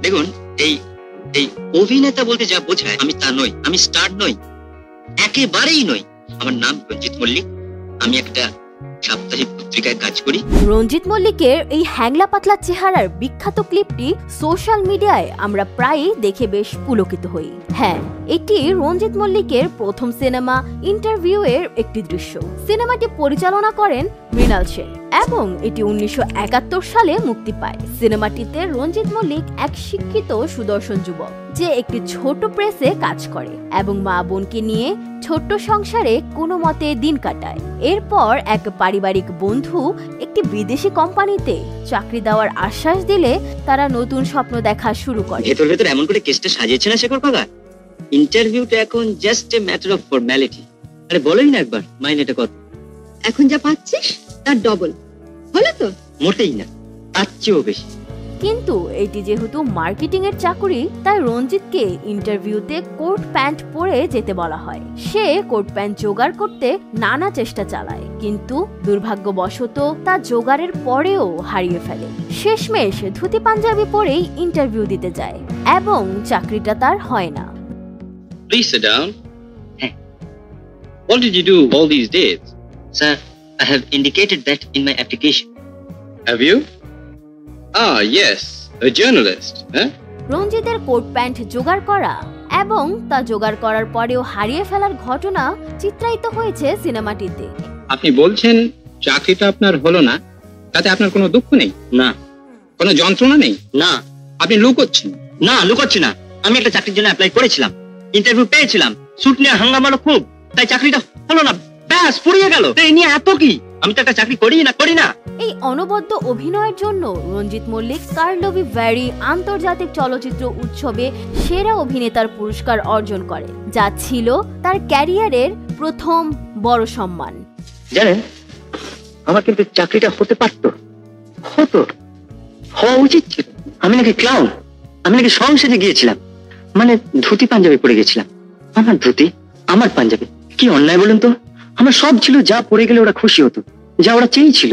দেখুন, এই এই অভিনেতা বলতে যা বোঝায় আমি তা নই। আমি স্টার নই, একেবারেই নই। আমার নাম রঞ্জিত মল্লিক। আমি একটা সাপ্তাহিক পত্রিকায় কাজ করি। রঞ্জিত মল্লিকের এই হ্যাংলা পাতলা চেহারার বিখ্যাত ক্লিপটি সোশ্যাল মিডিয়ায় আমরা প্রায়ই দেখে বেশ পুলকিত হই। হ্যাঁ, এটি রঞ্জিত মল্লিকের প্রথম সিনেমা ইন্টারভিউ এর একটি দৃশ্য। সিনেমাটি পরিচালনা করেন মৃণাল সেন এবং এটি 1971 সালে মুক্তি পায়। সিনেমাটিতে রঞ্জিত মল্লিক এক শিক্ষিত সুদর্শন যুবক যে একটি ছোট প্রেসে কাজ করে এবং মা বোনকে নিয়ে ছোট্ট সংসারে কোনো মতে দিন কাটায়। এরপর এক পারিবারিক বন্ধু একটি বিদেশি কোম্পানিতে চাকরি দেওয়ার আশ্বাস দিলে তারা নতুন স্বপ্ন দেখা শুরু করে। ভেতর ভেতর এমন করে কেসটা সাজিয়েছে না শেখর কাকা, ইন্টারভিউটা এখন just a matter of formality. আরে বলোই না একবার, মাইনেটা কত? এখন যা পাচ্ছিস তার ডবল। হলো তো? মোটেই না, তার চেয়েও বেশি। কিন্তু এটি যেহেতু মার্কেটিং এর চাকরি, তাই রঞ্জিতকে ইন্টারভিউতে কোট প্যান্ট পরে যেতে বলা হয়। সে কোট প্যান্ট জোগাড় করতে নানা চেষ্টা চালায়, কিন্তু দুর্ভাগ্যবশত তা জোগাড়ের পরেও হারিয়ে ফেলে। শেষমেশ ধুতি পাঞ্জাবি পরেই ইন্টারভিউ দিতে যায় এবং চাকরিটা তার হয় না। Please sit down. What did you do all these days? Sir, I have indicated that in my application. Have you? Ah, yes, a journalist, huh? রঞ্জিতের কোট প্যান্ট জোগাড় করা এবং তা জোগাড় করার পরেও হারিয়ে ফেলার ঘটনা চিত্রায়িত হয়েছে সিনেমাটিতে। আপনি বলছেন চাকরিটা আপনার হলো না, তাতে আপনার কোনো দুঃখ নেই? না। কোনো যন্ত্রণা নেই? না। আপনি লুকোচ্ছেন? না, লুকোচ্ছি না। আমি একটা চাকরির জন্য অ্যাপ্লাই করেছিলাম, ইন্টারভিউ পেয়েছিলাম, শুট নিয়ে হাঙ্গামালো খুব, তাই চাকরিটা হলো না, ব্যাস ফুরিয়ে গেল। এই নিয়ে এত কি? আমি তো একটা চাকরি করি না। এই অনবদ্য অভিনয়ের জন্য রঞ্জিত মল্লিক কার্লোভি ভ্যারি আন্তর্জাতিক চলচ্চিত্র উৎসবে সেরা অভিনেতার পুরস্কার অর্জন করে, যা ছিল তার ক্যারিয়ারের প্রথম বড় সম্মান। জানেন, আমার কিন্তু চাকরিটা হতে পারতো, হওয়া উচিত ছিল। আমি নাকি ক্লাউন, আমি নাকি সংসদে গিয়েছিলাম, মানে ধুতি পাঞ্জাবি পরে গেছিলাম। আমার ধুতি, আমার পাঞ্জাবি, কি অন্যায় বলুন তো? আমার সব ছিল, যা পরে গেলে ওরা খুশি হতো, যা ওরা চেয়েছিল।